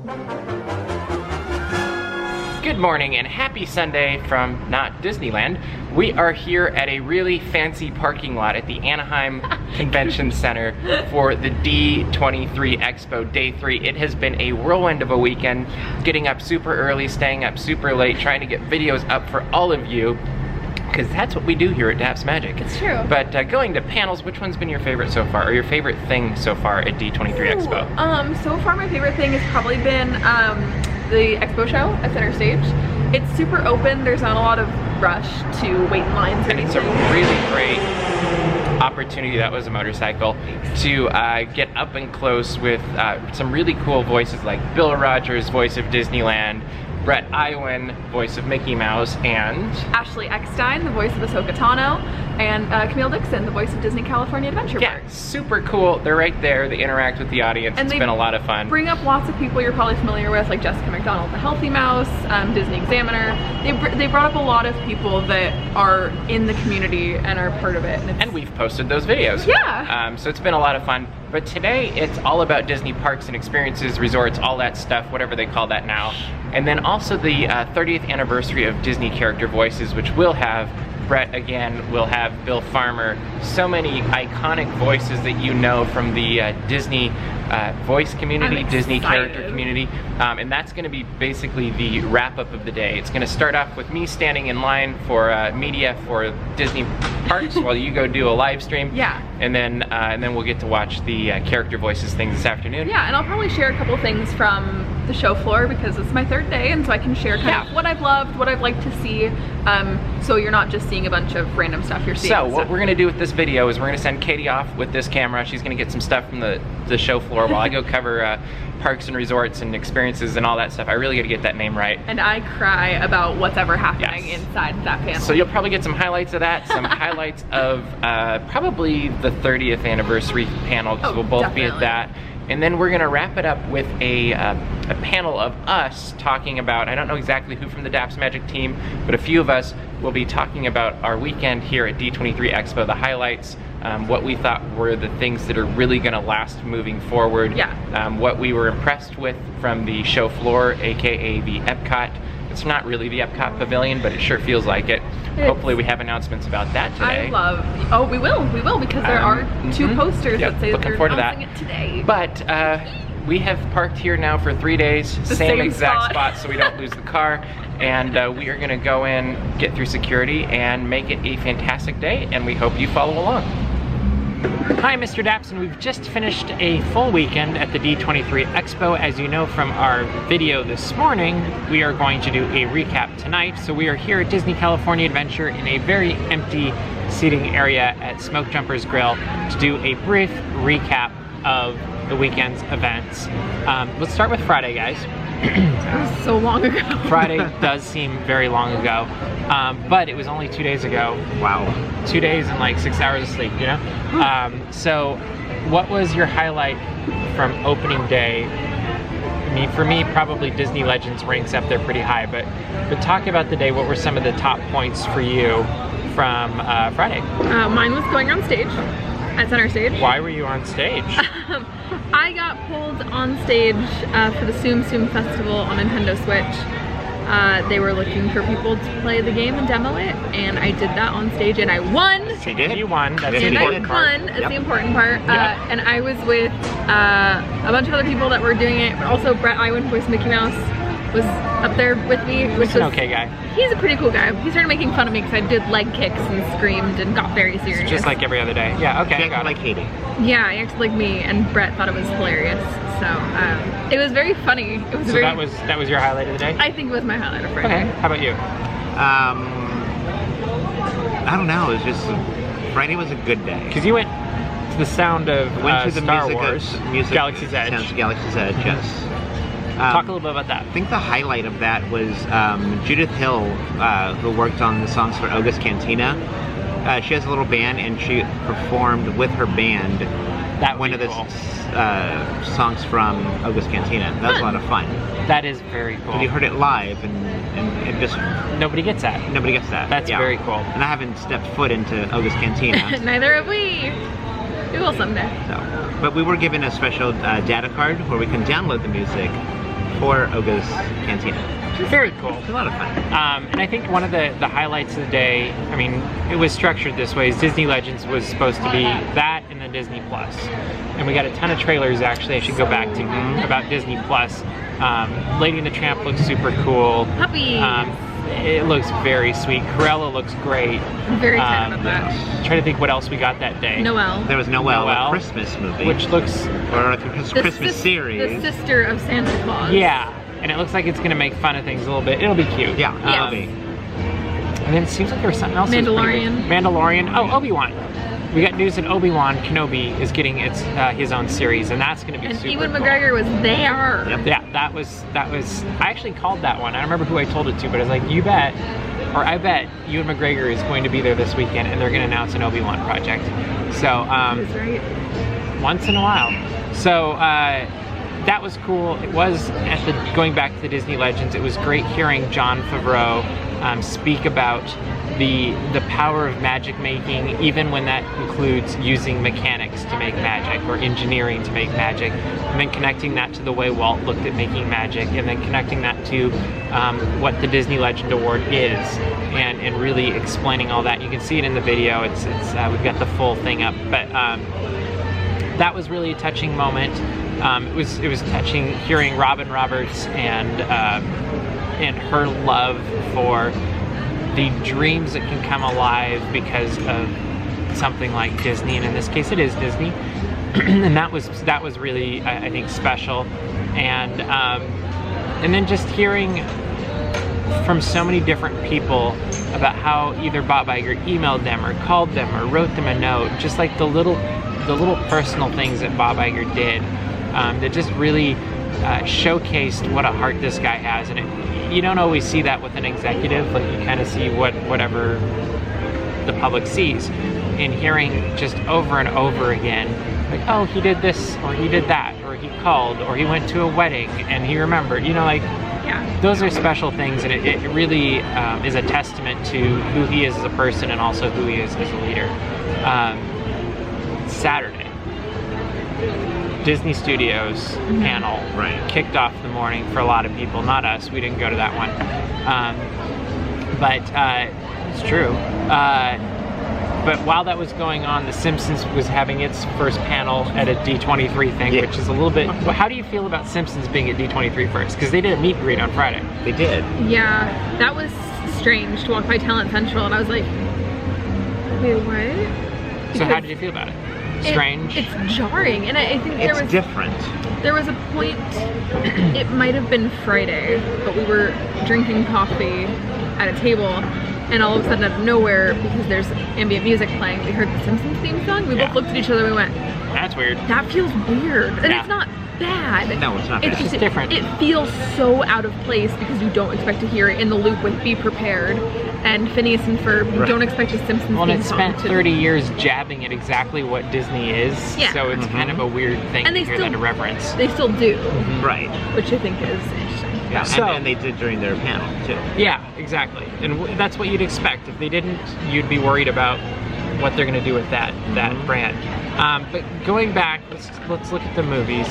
Good morning and happy Sunday from not Disneyland. We are here at a really fancy parking lot at the Anaheim Convention Center for the D23 Expo Day 3. It has been a whirlwind of a weekend, getting up super early, staying up super late, trying to get videos up for all of you, because that's what we do here at Daps Magic. It's true. But going to panels, which one's been your favorite so far, or your favorite thing so far at D23 Expo? So far my favorite thing has probably been the expo show at Center Stage. It's super open, there's not a lot of rush to wait in lines or anything. It's a really great opportunity, that was a motorcycle, to get up and close with some really cool voices like Bill Rogers, voice of Disneyland, Bret Iwan, voice of Mickey Mouse, and Ashley Eckstein, the voice of Ahsoka Tano, and Camille Dixon, the voice of Disney California Adventure Park. Yeah, super cool. They're right there. They interact with the audience. And it's been a lot of fun. Bring up lots of people you're probably familiar with, like Jessica McDonald, the Healthy Mouse, Disney Examiner. They brought up a lot of people that are in the community and are part of it. And we've posted those videos. Yeah. So it's been a lot of fun. But today it's all about Disney parks and experiences, resorts, all that stuff, whatever they call that now. And then also the 30th anniversary of Disney character voices, which will have Bret again, we'll have Bill Farmer, so many iconic voices that you know from the Disney voice community, Disney character community, and that's going to be basically the wrap-up of the day. It's going to start off with me standing in line for media for Disney parks while you go do a live stream. Yeah. And then we'll get to watch the character voices things this afternoon. Yeah, and I'll probably share a couple things from the show floor because it's my third day, and so I can share kind of what I've loved, what I've liked to see, so you're not just seeing a bunch of random stuff you're seeing. So what we're gonna do with this video is we're gonna send Caitie off with this camera. She's gonna get some stuff from the show floor while I go cover parks and resorts and experiences and all that stuff. I really gotta get that name right. And I cry about what's ever happening inside that panel. So you'll probably get some highlights of that, some highlights of probably the 30th anniversary panel, because we'll both be at that. And then we're gonna wrap it up with a panel of us talking about, I don't know exactly who from the Daps Magic team, but a few of us will be talking about our weekend here at D23 Expo, the highlights, what we thought were the things that are really gonna last moving forward, what we were impressed with from the show floor, aka the Epcot. It's not really the Epcot Pavilion, but it sure feels like it. Hopefully we have announcements about that today. We will, because there are two posters that say looking they're forward to announcing it today. But we have parked here now for 3 days, same exact spot, so we don't lose the car. And we are gonna go in, get through security, and make it a fantastic day, and we hope you follow along. Hi, Mr. Daps, and we've just finished a full weekend at the D23 Expo. As you know from our video this morning, we are going to do a recap tonight. So we are here at Disney California Adventure in a very empty seating area at Smoke Jumper's Grill to do a brief recap of the weekend's events. Let's start with Friday, guys. That was so long ago. Friday does seem very long ago, but it was only 2 days ago. Wow. 2 days and like 6 hours of sleep, you know? So what was your highlight from opening day? I mean, for me, probably Disney Legends ranks up there pretty high, but talk about the day. What were some of the top points for you from Friday? Mine was going on stage at Center Stage. Why were you on stage? I got pulled on stage for the Tsum Tsum Festival on Nintendo Switch. They were looking for people to play the game and demo it, and I did that on stage, and I won. She did. You won. That's the and important part. I won. That's the important part. And I was with a bunch of other people that were doing it, but also Bret Iwan, voice of Mickey Mouse, was up there with me. He's an okay guy. He's a pretty cool guy. He started making fun of me because I did leg kicks and screamed and got very serious. Just like every other day. Yeah, okay. Got like Caitie. Yeah, I acted like me, and Bret thought it was hilarious. So it was very funny. It was that was your highlight of the day? I think it was my highlight of Friday. Okay, how about you? I don't know. It was just Friday was a good day. Because you went to the sound of Star Wars, Galaxy's Edge. Galaxy's Edge, yes. Talk a little bit about that. I think the highlight of that was Judith Hill, who worked on the songs for Oga's Cantina. She has a little band, and she performed with her band one of the songs from Oga's Cantina. That was a lot of fun. That is very cool. And you heard it live, and it just... Nobody gets that. Nobody gets that. That's very cool. And I haven't stepped foot into Oga's Cantina. Neither have we. We will someday. So, but we were given a special data card where we can download the music for Oga's Cantina. Very cool. It's a lot of fun. And I think one of the highlights of the day, I mean, it was structured this way, is Disney Legends was supposed to be that and the Disney Plus. And we got a ton of trailers, actually, I should go back to, about Disney Plus. Lady and the Tramp looks super cool. Puppies! It looks very sweet. Cruella looks great. I'm very excited about that. Trying to think what else we got that day. Noelle. There was Noelle, a Christmas movie. Which looks... Or a Christmas series. The sister of Santa Claus. Yeah. And it looks like it's going to make fun of things a little bit. It'll be cute. Yeah, it'll be. And then it seems like there was something else. Mandalorian. Mandalorian. Oh, Obi-Wan. We got news that Obi-Wan Kenobi is getting his own series, and that's going to be super Ewan cool. McGregor was there. Yep. Yeah, that was. I actually called that one. I don't remember who I told it to, but I was like, you bet, or I bet Ewan McGregor is going to be there this weekend, and they're going to announce an Obi-Wan project. So, That's right. once in a while. So, that was cool. It was going back to the Disney Legends. It was great hearing Jon Favreau speak about the power of magic making, even when that includes using mechanics to make magic or engineering to make magic, and then connecting that to the way Walt looked at making magic, and then connecting that to what the Disney Legend Award is, and really explaining all that. You can see it in the video. It's we've got the full thing up, but that was really a touching moment. It was touching hearing Robin Roberts and her love for the dreams that can come alive because of something like Disney, and in this case it is Disney. And that was really, I think, special. And then just hearing from so many different people about how either Bob Iger emailed them or called them or wrote them a note, just like the little personal things that Bob Iger did that just really showcased what a heart this guy has. And you don't always see that with an executive, like you kind of see whatever the public sees. And hearing just over and over again, like, oh, he did this, or he did that, or he called, or he went to a wedding and he remembered, like, yeah. Those are special things, and it really is a testament to who he is as a person and also who he is as a leader. Saturday, Disney Studios panel kicked off the morning for a lot of people. Not us, we didn't go to that one. But it's true. But while that was going on, The Simpsons was having its first panel at a D23 thing, which is a little bit... How do you feel about Simpsons being at D23 first? Because they did a meet and greet on Friday. They did. Yeah, that was strange to walk by Talent Central, and I was like, wait, what? So how did you feel about it? Strange? It's jarring, and I think it's different. There was a point, it might have been Friday, but we were drinking coffee at a table, and all of a sudden out of nowhere, because there's ambient music playing, we heard the Simpsons theme song. We both looked at each other and we went, that's weird. That feels weird. And it's not bad. No, it's not bad. It's just different. It feels so out of place because you don't expect to hear it in the loop with Be Prepared and Phineas and Ferb. You don't expect a Simpsons theme song. Well, it spent 30 years jabbing at exactly what Disney is, so it's kind of a weird thing to hear that irreverence. They still do. Right. Which I think is interesting. Yeah, so, and they did during their panel, too. Yeah, exactly. And that's what you'd expect. If they didn't, you'd be worried about what they're going to do with that brand. But going back, let's look at the movies.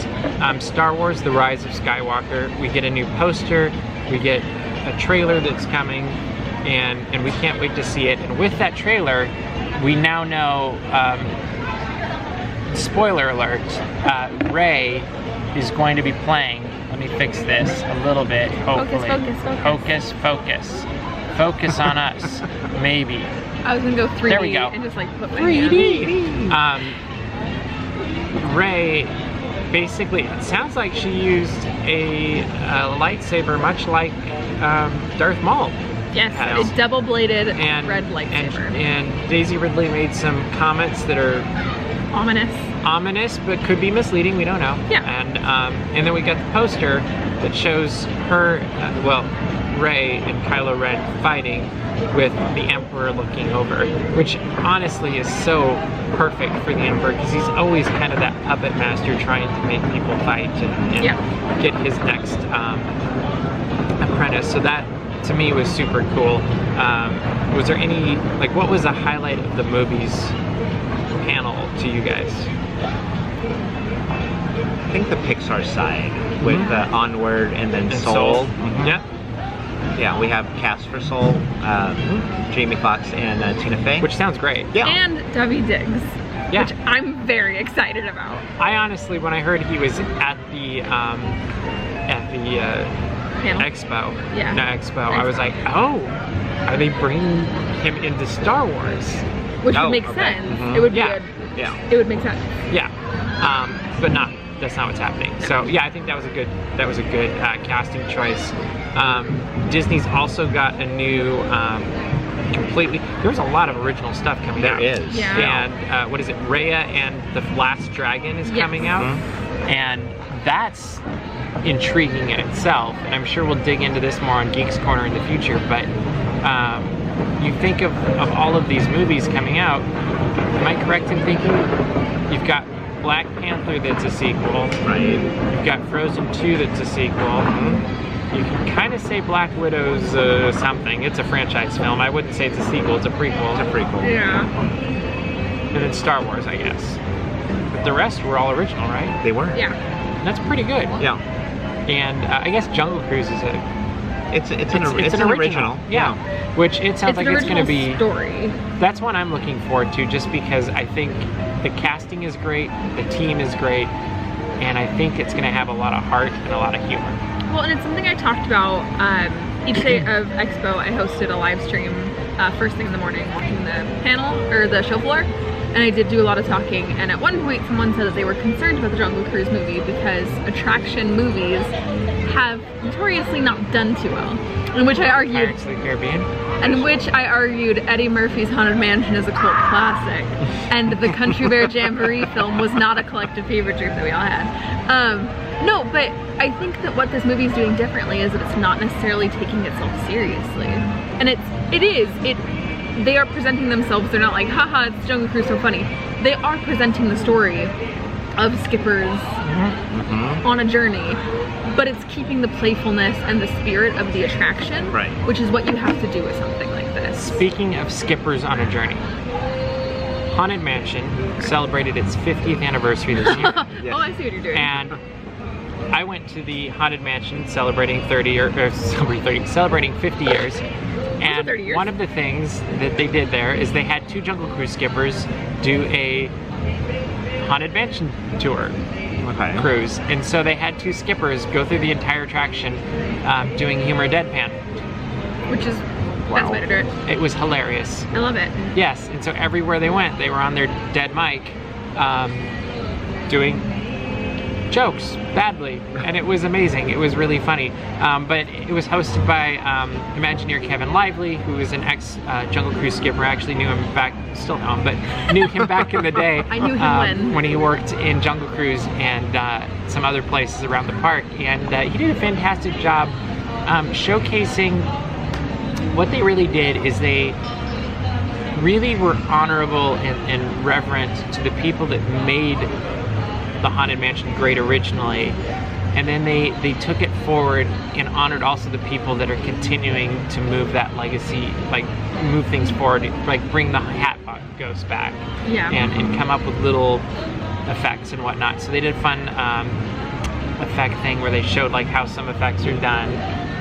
Star Wars: The Rise of Skywalker. We get a new poster. We get a trailer that's coming, and we can't wait to see it. And with that trailer, we now know. Spoiler alert: Rey is going to be playing. Let me fix this a little bit. Hopefully, focus on us. Maybe. I was gonna go 3D there we go. and just like put my 3D. Rey, basically, it sounds like she used a lightsaber, much like Darth Maul. Yes, a double-bladed red lightsaber. And Daisy Ridley made some comments that are ominous, but could be misleading. We don't know. Yeah. And then we got the poster that shows her, Rey and Kylo Ren fighting with the Emperor looking over, which honestly is so perfect for the Emperor because he's always kind of that puppet master trying to make people fight and get his next apprentice. So that to me was super cool. Was there any, what was the highlight of the movie's panel to you guys? I think the Pixar side with Onward and then Soul. Yeah. Yeah, we have cast for Soul, Jamie Foxx and Tina Fey. Which sounds great. Yeah. And Debbie Diggs, Yeah. which I'm very excited about. I honestly, when I heard he was at the Panel. Expo, Yeah. I was like, oh, are they bringing him into Star Wars? Which Oh, would make okay. sense. Mhm. It would Yeah. be Yeah. it would make sense. Yeah, but that's not what's happening. So yeah, I think that was a good casting choice. Disney's also got a new completely. There's a lot of original stuff coming out. There is. Yeah. And what is it? Raya and the Last Dragon is Yes. coming out, and that's intriguing in itself. And I'm sure we'll dig into this more on Geeks Corner in the future. But you think of all of these movies coming out. Am I correct in thinking you've got Black Panther that's a sequel? Right. You've got Frozen 2 that's a sequel. You can kind of say Black Widow's something. It's a franchise film. I wouldn't say it's a sequel. It's a prequel. It's a prequel. Yeah. And then Star Wars, I guess. But the rest were all original, right? They were. Yeah. That's pretty good. Yeah. And I guess Jungle Cruise is It's an original. Yeah. Which it sounds like it's going to be. Story. That's what I'm looking forward to, just because I think the casting is great, the team is great, and I think it's going to have a lot of heart and a lot of humor. Well, and it's something I talked about each day of Expo. I hosted a live stream first thing in the morning, walking the panel or the show floor, and I did do a lot of talking. And at one point, someone said that they were concerned about the Jungle Cruise movie because attraction movies have notoriously not done too well. In which I argued, Pirates of the Caribbean. in which I argued Eddie Murphy's Haunted Mansion is a cult classic, and the Country Bear Jamboree film was not a collective fever dream that we all had. No, but I think that what this movie is doing differently is that it's not necessarily taking itself seriously, and they are presenting themselves. They're not like, haha, it's Jungle Cruise, so funny. They are presenting the story of skippers on a journey, but it's keeping the playfulness and the spirit of the attraction, Right. which is what you have to do with something like this. Speaking of skippers on a journey, Haunted Mansion celebrated its 50th anniversary this year. Oh, I see what you're doing. And I went to the Haunted Mansion celebrating celebrating 50 years. And 30 years. one of the things that they did there is they had 2 Jungle Cruise skippers do a Haunted Mansion tour Okay. cruise. And so they had 2 skippers go through the entire attraction doing humor deadpan. Which is Wow. that's way to do it. It was hilarious. I love it. Yes, and so everywhere they went, they were on their dead mic doing jokes badly, and it was amazing. It was really funny. But it was hosted by Imagineer Kevin Lively, who is an ex-Jungle Cruise skipper. I actually knew him back, still know him, but knew him back in the day. I knew him when he worked in Jungle Cruise and some other places around the park, and he did a fantastic job showcasing what they really did. Is they really were honorable and reverent to the people that made the Haunted Mansion great originally, and then they took it forward and honored also the people that are continuing to move that legacy, like move things forward, like bring the hat ghost back, Yeah. and come up with little effects and whatnot. So they did a fun effect thing where they showed like how some effects are done,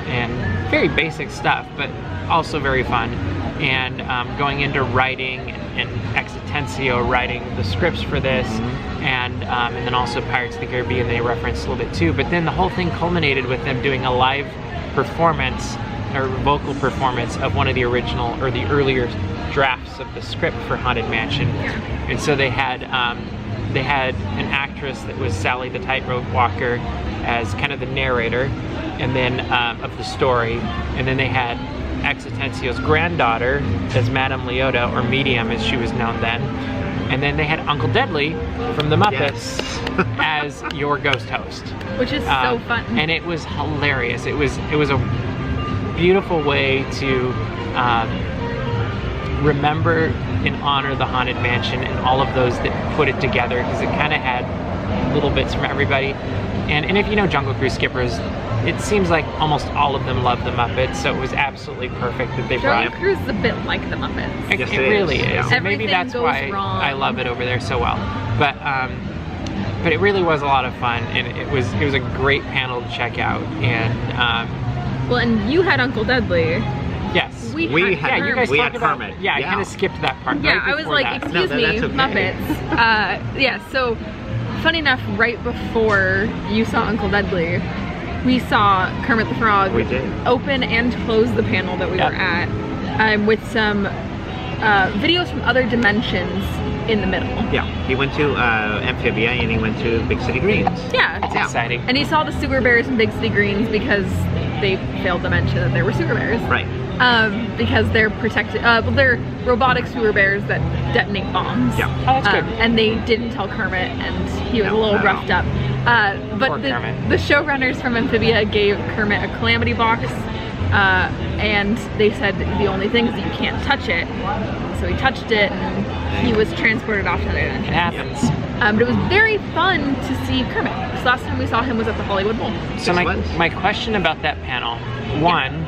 and very basic stuff, but also very fun. And going into writing and Exitensio writing the scripts for this, and then also Pirates of the Caribbean they referenced a little bit too. But then the whole thing culminated with them doing a live performance or vocal performance of one of the original or the earlier drafts of the script for Haunted Mansion. And so they had an actress that was Sally the Tightrope Walker as kind of the narrator, and then of the story, and then they had Exitensio's granddaughter as Madame Leota, or Medium as she was known then, and then they had Uncle Deadly from the Muppets as your ghost host, Which is so fun. and it was hilarious. It was a beautiful way to remember and honor the Haunted Mansion and all of those that put it together, because it kind of had little bits from everybody. And if you know Jungle Cruise skippers, it seems like almost all of them love the Muppets, so it was absolutely perfect that they brought Jungle Cruise is a bit like the Muppets. it really is. Yeah. And maybe Everything that's goes why wrong. I love it over there so well. But but it really was a lot of fun, and it was a great panel to check out. And well, and you had Uncle Deadly. yes, We had you guys we talked had about Kermit. I kind of skipped that part. Yeah, right I was before like, that. excuse me, that's okay. Muppets. Yeah, so funny enough, right before you saw Uncle Deadly, we saw Kermit the Frog We did. open and close the panel that we were at, with some videos from other dimensions in the middle. Yeah, he went to Amphibia and he went to Big City Greens. Yeah. It's exciting. And he saw the sewer bears in Big City Greens because they failed to mention that there were sewer bears. Right. Because they're protected, they're robotic sewer bears that detonate bombs. Yeah. Oh, that's good. And they didn't tell Kermit, and he was No, a little not at roughed all. up. But Poor Kermit. the showrunners from Amphibia gave Kermit a calamity box, and they said the only thing is that you can't touch it. So he touched it, and he was transported off to the It dimension. happens. But it was very fun to see Kermit. So last time we saw him was at the Hollywood Bowl. So This was. my question about that panel, one,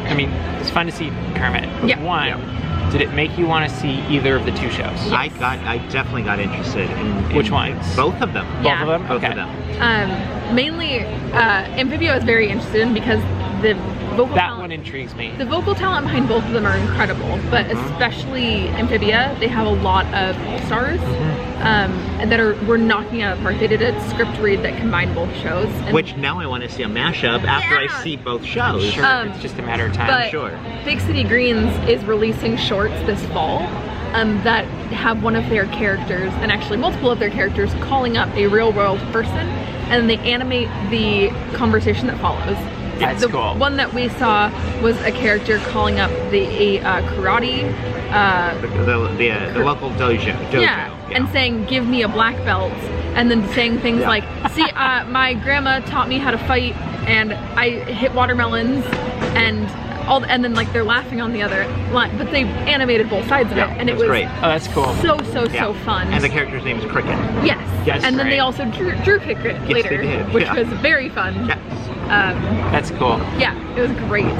I mean, it's fun to see Kermit. But Yeah. one, did it make you want to see either of the two shows? I definitely got interested in Which ones? Both of them. Yeah. Both of them? Both Okay. of them. Mainly, Amphibia I was very interested in because the vocal That talent, one intrigues me. the vocal talent behind both of them are incredible, but especially Amphibia, they have a lot of all-stars that were knocking out of the park. They did a script read that combined both shows. And Which now I want to see a mashup after I Yeah. see both shows. Sure, it's just a matter of time. but sure. Big City Greens is releasing shorts this fall that have one of their characters, and actually multiple of their characters, calling up a real world person, and they animate the conversation that follows. That's the cool. one that we saw was a character calling up the karate, The local dojo. yeah, and saying, "Give me a black belt," and then saying things Yeah. like, "See, my grandma taught me how to fight, and I hit watermelons," and and then like they're laughing on the other line, but they animated both sides of Yeah, it, and it that's was great. Oh, that's cool. so fun. And the character's name is Cricket. Yes, Yes, and then right. they also drew Cricket Yes, later, they did, which yeah. was very fun. Yes. That's cool. Yeah, it was great.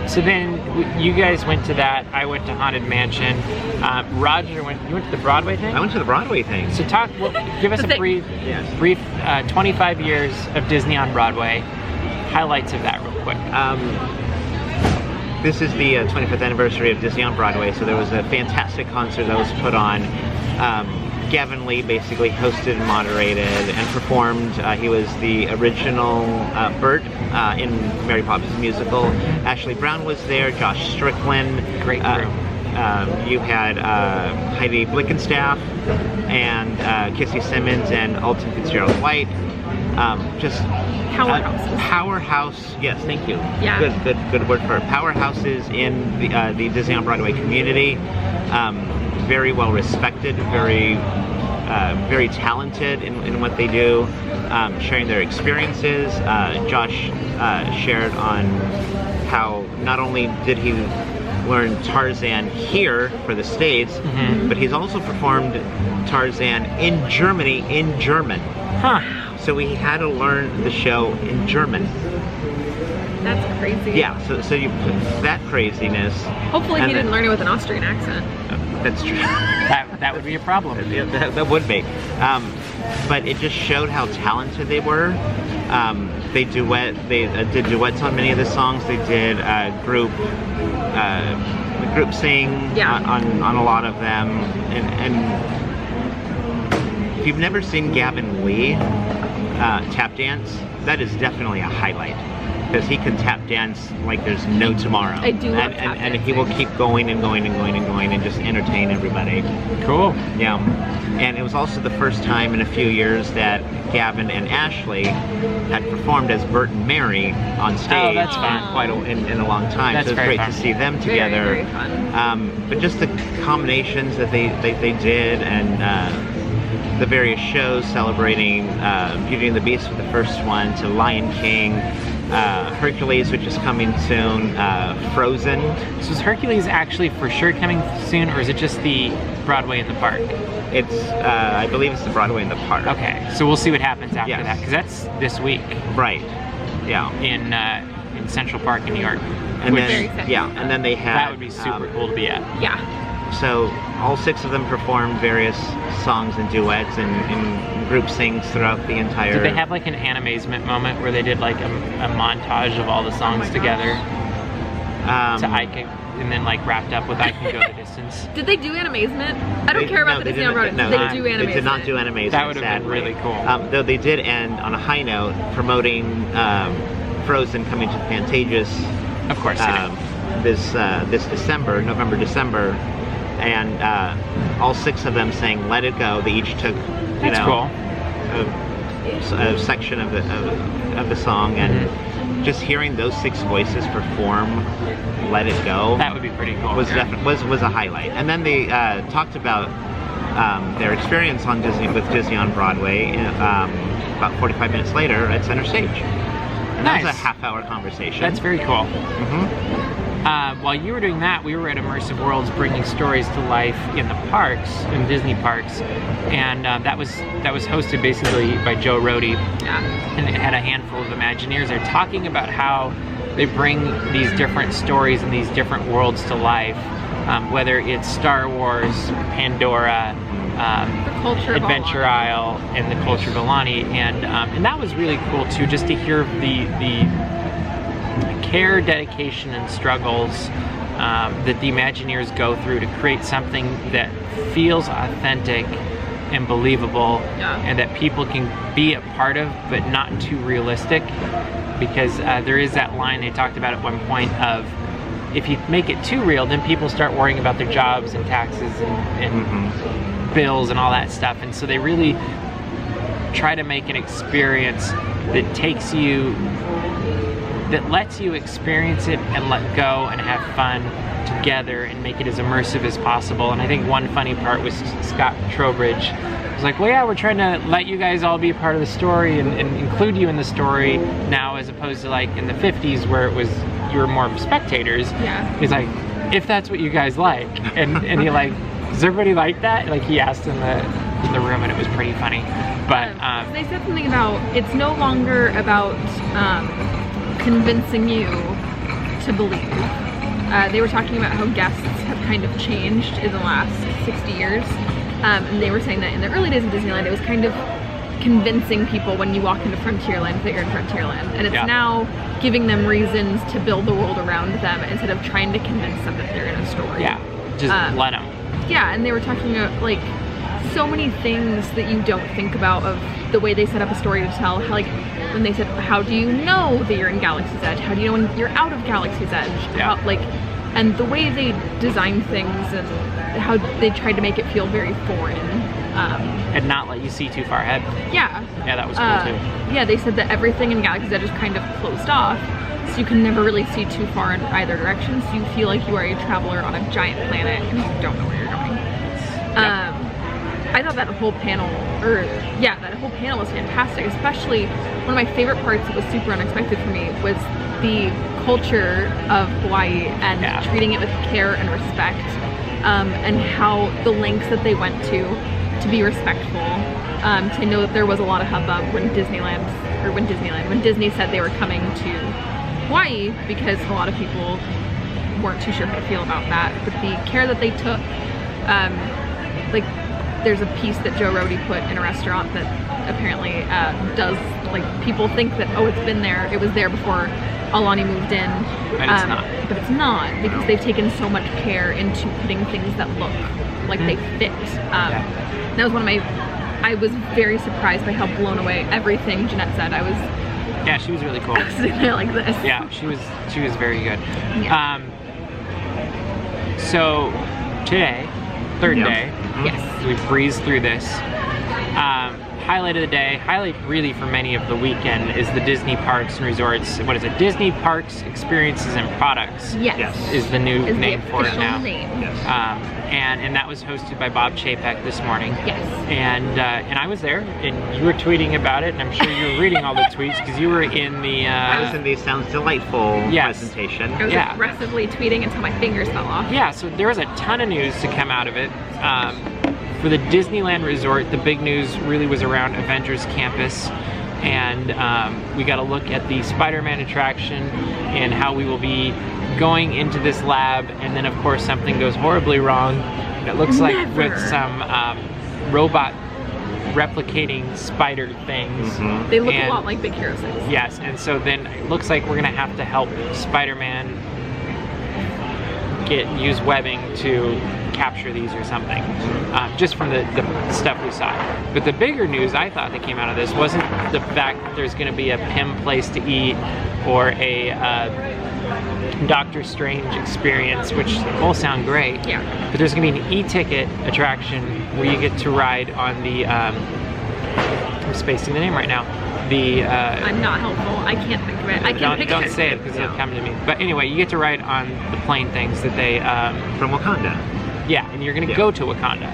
So then you guys went to that. I went to Haunted Mansion. Roger you went to the Broadway thing? I went to the Broadway thing. So give us The a thing. brief 25 years of Disney on Broadway. Highlights of that real quick. This is the 25th anniversary of Disney on Broadway, so there was a fantastic concert that was put on. Gavin Lee basically hosted and moderated and performed. He was the original Bert in Mary Poppins musical. Ashley Brown was there, Josh Strickland. Great crew. You had Heidi Blickenstaff and Kissy Simmons and Alton Fitzgerald White. Just Powerhouses. Powerhouse, yes, thank you. Yeah. Good word for it. Powerhouses in the Disney on Broadway community. Very well respected, very talented in what they do, sharing their experiences. Josh shared on how not only did he learn Tarzan here for the States, but he's also performed Tarzan in Germany in German. Huh. So he had to learn the show in German. That's crazy. Yeah, so that craziness. Hopefully he And didn't then- learn it with an Austrian accent. That's true. That would be a problem. Yeah, that would be. But it just showed how talented they were. They did duets on many of the songs. They did group sing on a lot of them. And if you've never seen Gavin Lee tap dance, that is definitely a highlight. Because he can tap dance like there's no tomorrow. I do love tap and he will keep going and going and going and going and just entertain everybody. Cool. Yeah. And it was also the first time in a few years that Gavin and Ashley had performed as Bert and Mary on stage. Oh, that's fun. In a long time. That's so it was very great fun. to see them together. Very, very fun. But just the combinations that they did and the various shows celebrating Beauty and the Beast with the first one to Lion King, Hercules, which is coming soon, Frozen. So is Hercules actually for sure coming soon, or is it just the Broadway in the park? It's, I believe it's the Broadway in the park. Okay, so we'll see what happens after Yes. that, because that's this week Right. Yeah. in Central Park in New York. And which then Very and then they had that would be super cool to be at. Yeah. So all 6 of them performed various songs and duets and group sings throughout the entire... Did they have like an animazement moment where they did like a montage of all the songs together? To I Can, and then like wrapped up with I Can Go the Distance? Did they do Animazement? I don't care about the Disneyland Resort. No, they do Animazement. They did not do Animazement. That would have been really cool. Though they did end on a high note promoting Frozen coming to Pantages. Of course. This December, November, December. And all 6 of them sang "Let It Go." They each took, cool. a section of the song, and just hearing those 6 voices perform "Let It Go" that would be pretty cool. Was a highlight. And then they talked about their experience on with Disney on Broadway. About 45 minutes later at Center Stage. And that was a half-hour conversation. That's very cool. While you were doing that, we were at Immersive Worlds bringing stories to life in the parks, in Disney parks, and that was hosted basically by Joe Rohde, and it had a handful of Imagineers there talking about how they bring these different stories and these different worlds to life, whether it's Star Wars, Pandora, Adventure Isle, and the Culture of Aulani, and that was really cool too, just to hear the care, dedication, and struggles that the Imagineers go through to create something that feels authentic and believable, and that people can be a part of, but not too realistic. Because there is that line they talked about at one point of, if you make it too real, then people start worrying about their jobs and taxes and bills and all that stuff. And so they really try to make an experience that takes you, that lets you experience it and let go and have fun together and make it as immersive as possible. And I think one funny part was Scott Trowbridge was like, well, yeah, we're trying to let you guys all be a part of the story and include you in the story now, as opposed to like in the 50s where it was, you were more spectators. He's like, if that's what you guys like. And he like, does everybody like that? Like he asked in the room, and it was pretty funny. But they said something about, it's no longer about convincing you to believe. They were talking about how guests have kind of changed in the last 60 years. And they were saying that in the early days of Disneyland, it was kind of convincing people when you walk into Frontierland that you're in Frontierland. And it's now giving them reasons to build the world around them instead of trying to convince them that they're in a story. Just let them. And they were talking about like so many things that you don't think about of the way they set up a story to tell. How, like when they said, how do you know that you're in Galaxy's Edge? How do you know when you're out of Galaxy's Edge? How, and the way they designed things and how they tried to make it feel very foreign. And not let you see too far ahead. Yeah, that was cool too. Yeah, they said that everything in Galaxy's Edge is kind of closed off, so you can never really see too far in either direction, so you feel like you are a traveler on a giant planet and you don't know where you're going. I thought that whole panel, that whole panel was fantastic, especially one of my favorite parts that was super unexpected for me was the culture of Hawaii and treating it with care and respect, and how the lengths that they went to be respectful, to know that there was a lot of hubbub when Disney said they were coming to Hawaii, because a lot of people weren't too sure how to feel about that, but the care that they took, like there's a piece that Joe Rohde put in a restaurant that apparently does, like, people think that, oh, it's been there, it was there before Aulani moved in, but it's not, because they've taken so much care into putting things that look like they fit. That was one of my, I was very surprised by how blown away everything Jeanette said. I was, she was really cool. I was sitting there like this. Yeah, she was very good. So today, third day, we breezed through this. Highlight of the day, highlight really for many of the weekend, is the Disney Parks and Resorts. What is it? Disney Parks Experiences and Products. Is the new name for it now. And that was hosted by Bob Chapek this morning. And I was there, and you were tweeting about it, and I'm sure you were reading all the tweets because you were in the. I was in the Sounds Delightful presentation. I was aggressively tweeting until my fingers fell off. So there was a ton of news to come out of it. For the Disneyland Resort, the big news really was around Avengers Campus. and we got to look at the Spider-Man attraction and how we will be going into this lab, and then of course something goes horribly wrong. It looks like with some robot replicating spider things. They look a lot like Big Hero 6. Yes, and so then it looks like we're gonna have to help Spider-Man use webbing to capture these or something, just from the stuff we saw. But the bigger news I thought that came out of this wasn't the fact that there's gonna be a Pym place to eat or a Doctor Strange experience, which all sound great. Yeah. But there's gonna be an e-ticket attraction where you get to ride on the, I'm spacing the name right now. I'm not helpful. I can't think of it. I can't picture it. Don't say it because it'll come to me. But anyway, you get to ride on the plane things that they... from Wakanda. Yeah, and you're gonna go to Wakanda.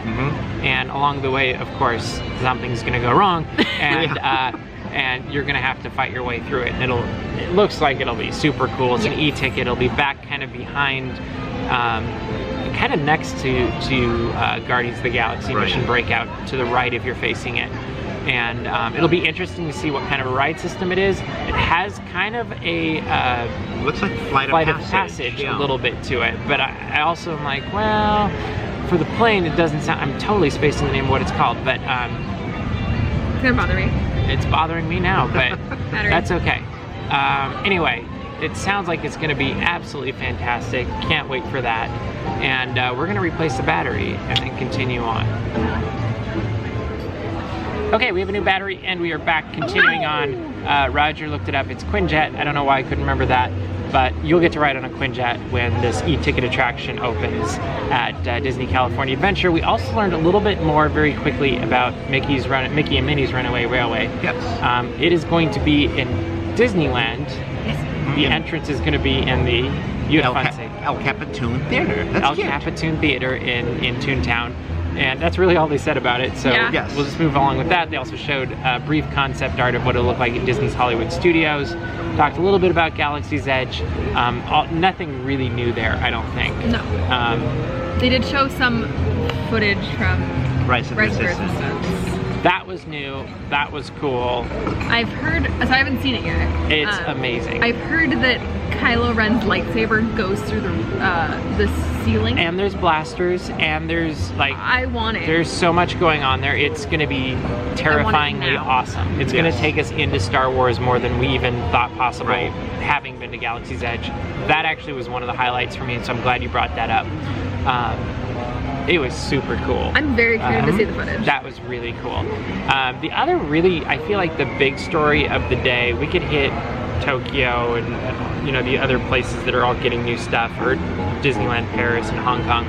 And along the way, of course, something's gonna go wrong. And and you're gonna have to fight your way through it. And it looks like it'll be super cool. It's an e-ticket. It'll be back kind of behind, kind of next to Guardians of the Galaxy Mission Breakout, to the right if you're facing it. And it'll be interesting to see what kind of a ride system it is. It has kind of a looks like flight of passage a little bit to it. But I also am like, well, for the plane, it doesn't sound. I'm totally spacing the name of what it's called, but it's gonna bother me. It's bothering me now, but that's okay. Anyway, it sounds like it's gonna be absolutely fantastic. Can't wait for that. And we're gonna replace the battery and then continue on. Okay, we have a new battery and we are back continuing on. Roger looked it up, it's Quinjet. I don't know why I couldn't remember that, but you'll get to ride on a Quinjet when this e-ticket attraction opens at Disney California Adventure. We also learned a little bit more very quickly about Mickey and Minnie's Runaway Railway. Yes. It is going to be in Disneyland. Yes. The entrance is going to be in the El Capitan Theater. That's cute. Capitan Theater in Toontown. And that's really all they said about it, so we'll just move along with that. They also showed a brief concept art of what it'll look like at Disney's Hollywood Studios. Talked a little bit about Galaxy's Edge. Nothing really new there, I don't think. No. They did show some footage from Rise of the Resistance. That was new. That was cool. I've heard, so I haven't seen it yet. It's amazing. I've heard that Kylo Ren's lightsaber goes through the ceiling. And there's blasters, and there's like... I want it. There's so much going on there. It's going to be terrifyingly awesome. It's going to take us into Star Wars more than we even thought possible, having been to Galaxy's Edge. That actually was one of the highlights for me, and so I'm glad you brought that up. It was super cool. I'm very curious to see the footage. That was really cool. The other really, I feel like the big story of the day, we could hit Tokyo and you know, the other places that are all getting new stuff, or Disneyland Paris and Hong Kong.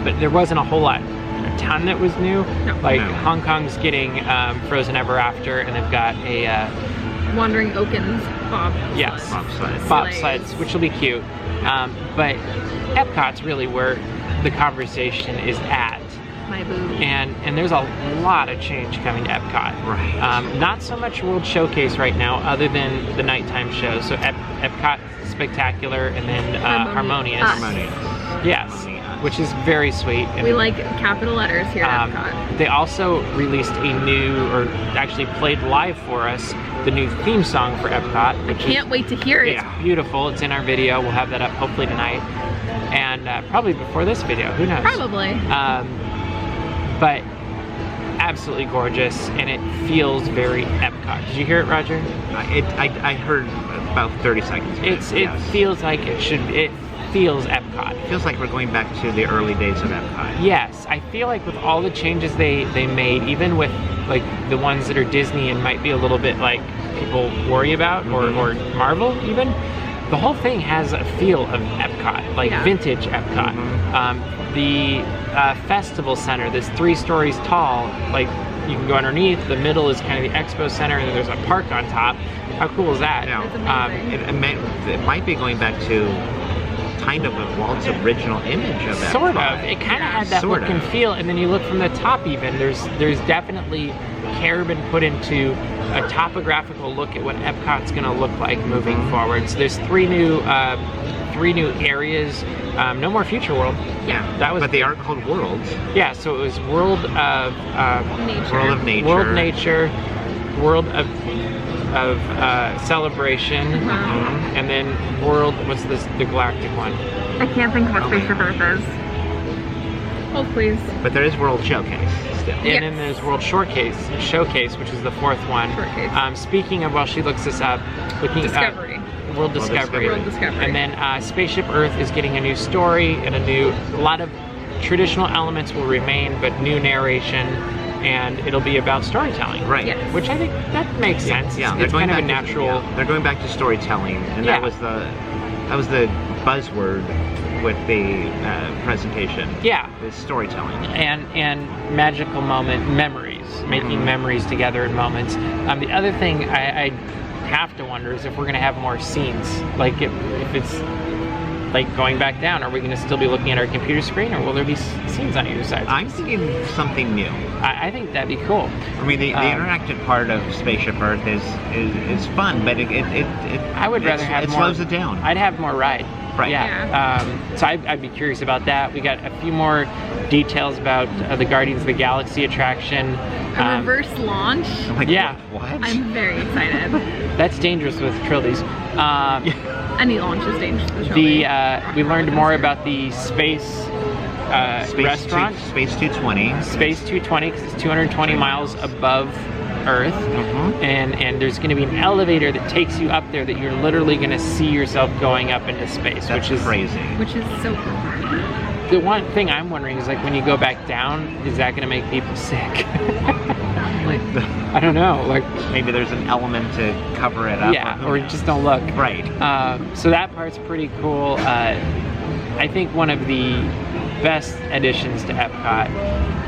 But there wasn't a whole lot, a ton that was new. No. Like Hong Kong's getting Frozen Ever After, and they've got a Wandering Oaken's bobsleds, which will be cute. But Epcot's really where the conversation is at. My boo. And there's a lot of change coming to Epcot. Right. Not so much World Showcase right now, other than the nighttime show. So Epcot Spectacular, and then Harmonious. Yes, which is very sweet. And we like capital letters here at Epcot. They also released a new, or actually played live for us, the new theme song for Epcot. I can't wait to hear it. It's beautiful. It's in our video. We'll have that up hopefully tonight. And probably before this video, who knows? Probably. But absolutely gorgeous, and it feels very Epcot. Did you hear it, Roger? I heard about 30 seconds. It feels like it should. It feels Epcot. It feels like we're going back to the early days of Epcot. Yes, I feel like with all the changes they made, even with like the ones that are Disney and might be a little bit like people worry about, or Marvel even, the whole thing has a feel of Epcot, like vintage Epcot. The festival center, this 3 stories tall, like you can go underneath. The middle is kind of the expo center, and then there's a park on top. How cool is that? It might be going back to kind of Walt's original image of Epcot. Sort of. It kind of had that look and feel, and then you look from the top even, there's definitely care been put into a topographical look at what Epcot's going to look like moving forward. So there's 3 new areas. No more Future World. Yeah, that was. But they aren't called worlds. Yeah, so it was World of Nature. World Nature, World of Celebration, and then World, what's this, the galactic one? I can't think of what Spaceship Earth is. Hold please. But there is World Showcase still. And then there's World Showcase, which is the fourth one. Speaking of, while she looks this up, Discovery. World Discovery. World Discovery. And then Spaceship Earth is getting a new story and a lot of traditional elements will remain, but new narration, and it'll be about storytelling. Right. Yes. Which I think that makes sense. Yeah, it's kind of a natural. They're going back to storytelling, and that was the buzzword with the presentation. Yeah. The storytelling. And magical memories, making memories together in moments. The other thing I have to wonder is if we're gonna have more scenes. Like if it's like going back down, are we gonna still be looking at our computer screen, or will there be scenes on either side? I'm thinking something new. I think that'd be cool. I mean, the interactive part of Spaceship Earth is fun, but I would rather have more. It slows it down. I'd have more ride. Right. Yeah. So I'd be curious about that. We got a few more details about the Guardians of the Galaxy attraction. A reverse launch. Like, yeah. What? I'm very excited. That's dangerous with trilogies. Any launch is dangerous with trilogy. We learned more about the space restaurant. Space 220. Space 220, because it's 220 miles above Earth, and there's going to be an elevator that takes you up there that you're literally going to see yourself going up into space. That's which is crazy. Which is so cool. The one thing I'm wondering is, like, when you go back down, is that going to make people sick? Like, I don't know. Like, maybe there's an element to cover it up. Yeah, or just don't look. Right. So that part's pretty cool. I think one of the best additions to Epcot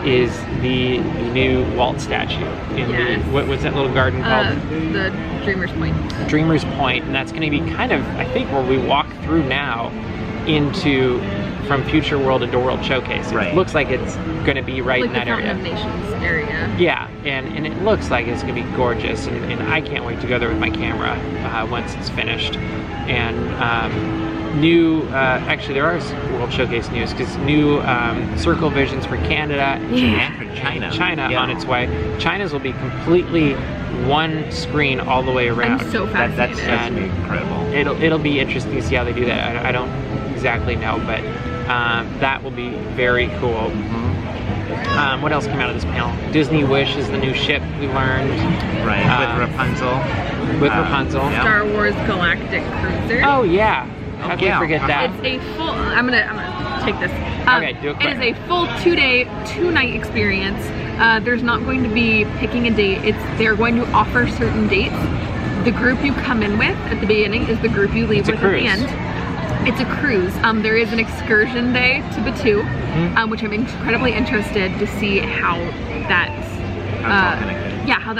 is the new Walt statue in the what's that little garden called? The Dreamer's Point. Dreamer's Point, and that's going to be kind of, I think, where we walk through now into from Future World into World Showcase. It looks like it's going to be right in that area. Like the Fountain of Nations area. Yeah, and it looks like it's going to be gorgeous, and I can't wait to go there with my camera once it's finished. And new, actually there are World Showcase news, because new Circle Visions for Canada and for China on its way. China's will be completely one screen all the way around. I'm so fascinated. That's incredible. It'll be interesting to see how they do that. I don't exactly know, but that will be very cool. What else came out of this panel? Disney Wish is the new ship we learned. Right, with Rapunzel. Rapunzel. Star Wars Galactic Cruiser. Oh yeah. How can you forget that? It's a full, I'm gonna take this. Okay, do it quick. It is a full 2-day, 2-night experience. There's not going to be picking a date. They're going to offer certain dates. The group you come in with at the beginning is the group you leave with at the end. It's a cruise. There is an excursion day to Batuu, which I'm incredibly interested to see how that's all connected. Yeah, how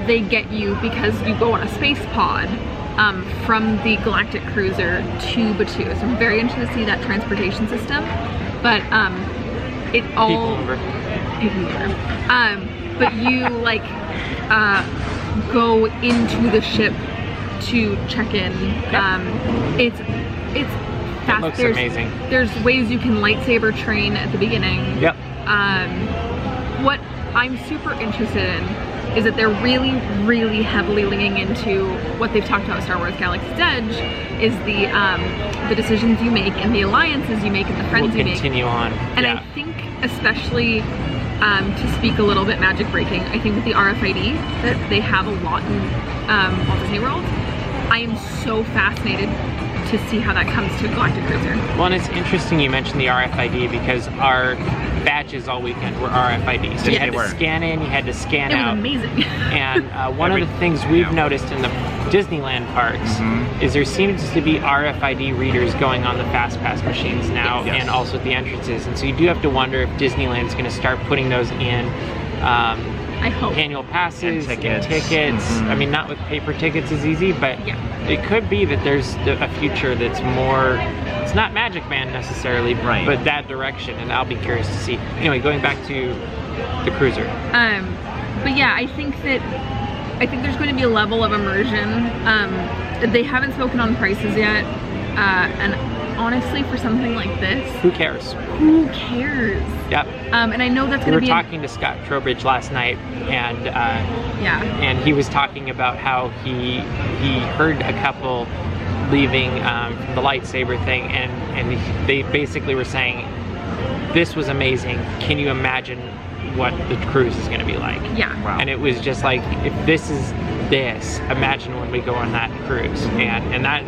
they get you, because you go on a space pod from the Galactic Cruiser to Batuu. So I'm very interested to see that transportation system. But it all but you like go into the ship to check in. It's fast. It looks amazing. There's ways you can lightsaber train at the beginning. Yep. What I'm super interested in is that they're really, really heavily leaning into what they've talked about with Star Wars Galaxy's Edge, is the decisions you make and the alliances you make and the friends you make. Continue on. And I think, especially to speak a little bit magic breaking, I think with the RFID that they have a lot in Walt Disney World, I am so fascinated to see how that comes to Galactic Cruiser. Well, and it's interesting you mentioned the RFID, because our badges all weekend were RFID. So you had to scan in, you had to scan out. It was amazing. And one of the things we've noticed in the Disneyland parks is there seems to be RFID readers going on the Fast Pass machines now, and also at the entrances. And so you do have to wonder if Disneyland's going to start putting those in. I hope. Annual passes and tickets. I mean, not with paper tickets is easy, but it could be that there's a future that's more, it's not Magic Band necessarily, but that direction, and I'll be curious to see. Anyway, going back to the cruiser. But yeah, I think there's going to be a level of immersion. They haven't spoken on prices yet, and honestly, for something like this, Who cares? who cares? Yep. And I know that's We going were to be talking to Scott Trowbridge last night, and yeah. and he was talking about how he heard a couple leaving from the lightsaber thing, and they basically were saying, this was amazing. Can you imagine what the cruise is going to be like? Yeah. Wow. And it was just like, if this is this, imagine when we go on that cruise. And that,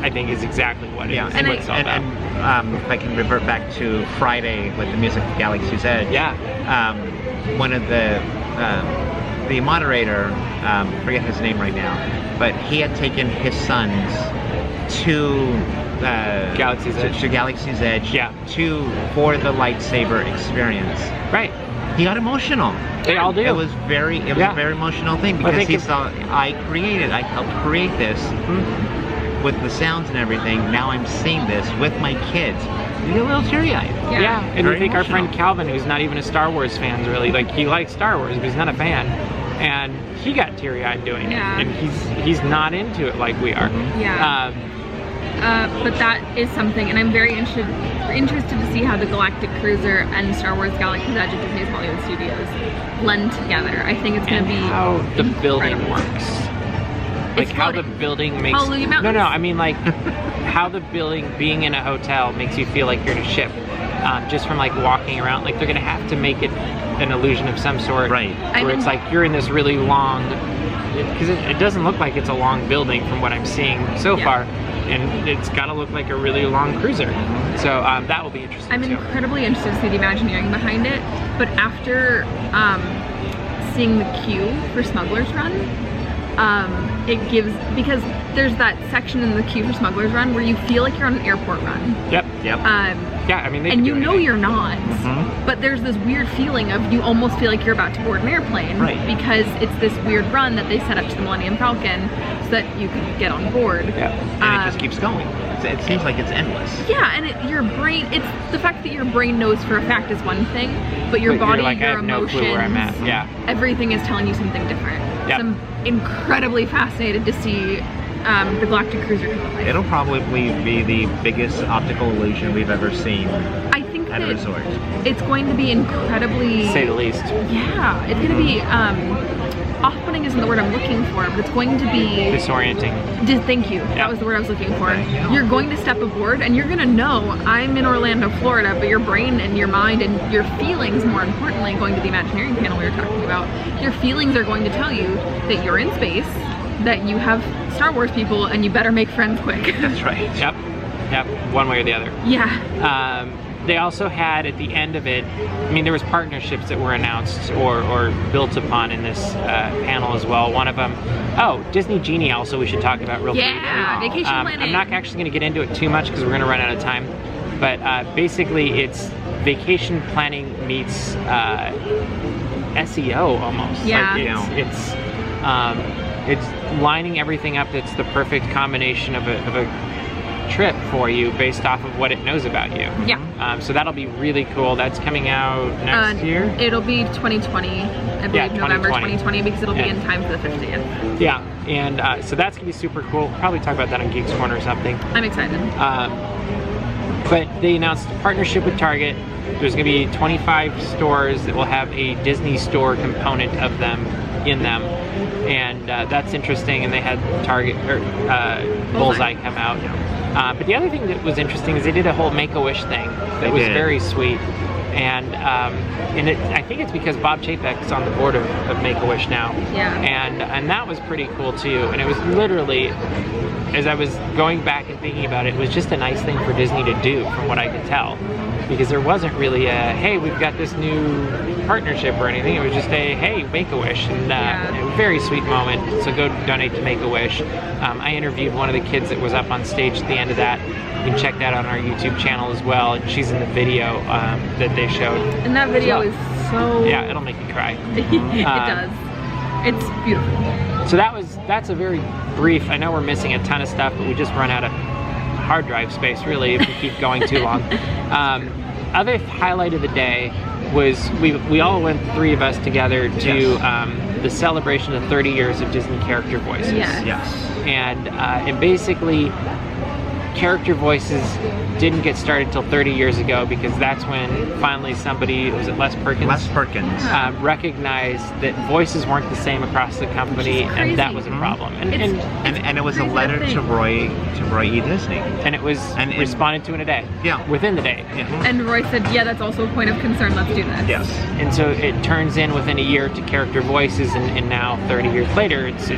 I think, is exactly what it is. And what it's all about. If I can revert back to Friday with the music of Galaxy's Edge. Yeah. One of the moderator, forget his name right now, but he had taken his sons to Galaxy's Edge. To Galaxy's Edge. Yeah. For the lightsaber experience. Right. He got emotional. They all do. It was a very emotional thing because he thought, I helped create this with the sounds and everything. Now I'm seeing this with my kids. You get a little teary-eyed. Yeah, and Very I think our emotional. friend Calvin, who's not even a Star Wars fan, really, like, he likes Star Wars, but he's not a fan. And he got teary-eyed doing Yeah. it. And he's not into it like we are. Yeah. But that is something, and I'm very interested to see how the Galactic Cruiser and Star Wars Galaxy's Edge at Disney's Hollywood Studios blend together. I think it's going to be how the building incredible. works. Like how the floating. building makes... Hallelujah Mountains. No, I mean like how the building being in a hotel makes you feel like you're in a ship. Just from like walking around, like they're going to have to make it an illusion of some sort. Right. Where it's like you're in this really long... Because it doesn't look like it's a long building from what I'm seeing so far. And it's got to look like a really long cruiser. So that will be interesting I'm too. incredibly interested to see the Imagineering behind it, but after seeing the queue for Smuggler's Run, it gives, because there's that section in the queue for Smuggler's Run where you feel like you're on an airport run. Yep. Yeah, I mean, they and can you do know anything. you're not, but there's this weird feeling of you almost feel like you're about to board an airplane, Right. because it's this weird run that they set up to the Millennium Falcon so that you could get on board. Yeah. And it just keeps going. It seems like it's endless. Yeah, and your brain, it's the fact that your brain knows for a fact is one thing, but your But you're body, like, I your have no emotions, clue where I'm at. Yeah. everything is telling you something different. Yep. So I'm incredibly fascinated to see the Galactic Cruiser come to life. It'll probably be the biggest optical illusion we've ever seen I think at a that resort. it's going to be incredibly... To say the least. Yeah, it's going to be... off-putting isn't the word I'm looking for, but it's going to be... Disorienting. Thank you. Yeah. That was the word I was looking for. You're going to step aboard and you're going to know I'm in Orlando, Florida, but your brain and your mind and your feelings, more importantly, going to the Imagineering panel we were talking about, your feelings are going to tell you that you're in space, that you have Star Wars people, and you better make friends quick. That's right. Yep. One way or the other. Yeah. They also had at the end of it, I mean, there was partnerships that were announced or built upon in this panel as well. One of them, Disney Genie also we should talk about real quick. Yeah, vacation planning. I'm not actually going to get into it too much because we're going to run out of time. But basically, it's vacation planning meets SEO almost. Yeah. Like it's lining everything up. It's the perfect combination of a trip for you based off of what it knows about you. Yeah. So that'll be really cool. That's coming out next year. It'll be 2020, I believe, November 2020, because it'll be in time for the 50th. Yeah, and so that's gonna be super cool. Probably talk about that on Geeks Corner or something. I'm excited. But they announced a partnership with Target. There's gonna be 25 stores that will have a Disney store component of them in them, and that's interesting. And they had Target or Bullseye come out. But the other thing that was interesting is they did a whole Make-A-Wish thing that was very sweet. And I think it's because Bob Chapek's on the board of Make-A-Wish now. Yeah. And that was pretty cool too. And it was literally, as I was going back and thinking about it, it was just a nice thing for Disney to do, from what I could tell. Because there wasn't really a, hey, we've got this new partnership or anything. It was just a, hey, Make-A-Wish. And a very sweet moment. So go donate to Make-A-Wish. I interviewed one of the kids that was up on stage at the end of that. You can check that out on our YouTube channel as well. And she's in the video that they showed. And that video is so... Yeah, it'll make you cry. It does. It's beautiful. So that's a very brief, I know we're missing a ton of stuff, but we just run out of hard drive space, really, if we keep going too long. Other highlight of the day was we all went, 3 of us together, to the celebration of 30 years of Disney character voices. Yes. Yes. And basically, character voices didn't get started till 30 years ago because that's when finally somebody, was it Les Perkins? Les Perkins. Recognized that voices weren't the same across the company, and that was a problem. And it was a letter to Roy E. Disney. And it was responded to in a day. Yeah. Within the day. Yeah. And Roy said, yeah, that's also a point of concern, let's do this. Yes. And so it turns in within a year to character voices, and now 30 years later, it's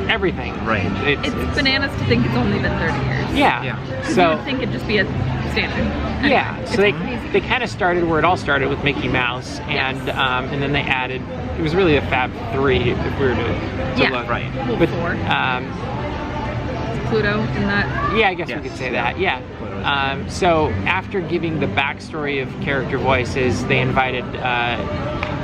everything. Right. It's bananas to think it's only been 30 years. Yeah. Because you would think it'd just be a standard. Anyway, yeah. So they kind of started where it all started with Mickey Mouse, and then they added. It was really a Fab 3 if we were to look. Right. Well, but 4. Pluto in that. Yeah, I guess we could say that. Yeah. So after giving the backstory of character voices, they invited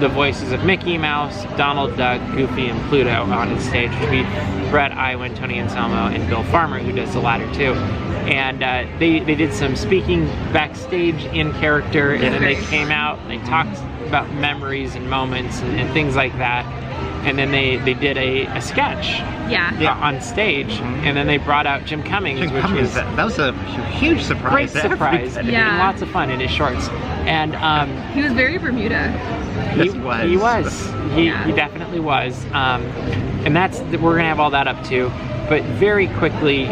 the voices of Mickey Mouse, Donald Duck, Goofy, and Pluto on stage, which would be Bret Iwan, Tony Anselmo, and Bill Farmer, who does the latter too. And they did some speaking backstage in character, and then they came out and they talked about memories and moments and things like that. And then they did a sketch on stage, and then they brought out Jim Cummings, which was that was a huge surprise. Great surprise, and lots of fun in his shorts. And he was very Bermuda. He definitely was. And we're gonna have all that up too. But very quickly,